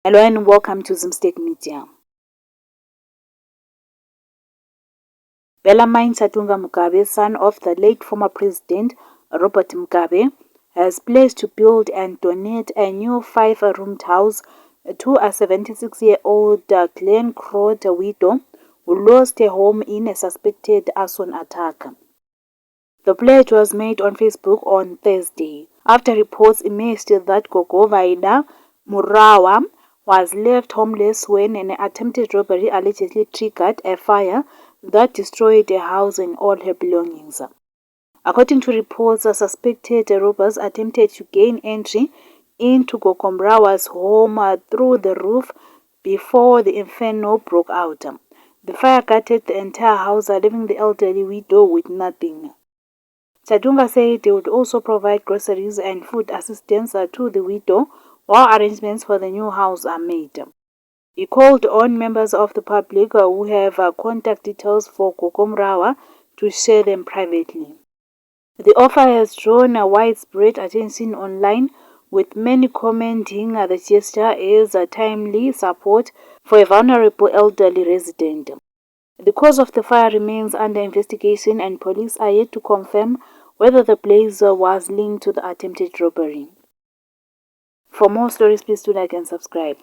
Hello and welcome to Zimstate Media. Bellarmine Satunga Mugabe, son of the late former president Robert Mugabe, has pledged to build and donate a new 5-roomed house to a 76-year-old Glen Crowd widow who lost her home in a suspected arson attack. The pledge was made on Facebook on Thursday after reports emerged that Gogo Vaida Murawa was left homeless when an attempted robbery allegedly triggered a fire that destroyed her house and all her belongings. According to reports, suspected robbers attempted to gain entry into Gogo Murawa's home through the roof before the inferno broke out. The fire gutted the entire house, leaving the elderly widow with nothing. Satunga said they would also provide groceries and food assistance to the widow while arrangements for the new house are made. He called on members of the public who have contact details for Gogo Murawa to share them privately. The offer has drawn widespread attention online, with many commenting the gesture as a timely support for a vulnerable elderly resident. The cause of the fire remains under investigation and police are yet to confirm whether the blaze was linked to the attempted robbery. For more stories, please do like and subscribe.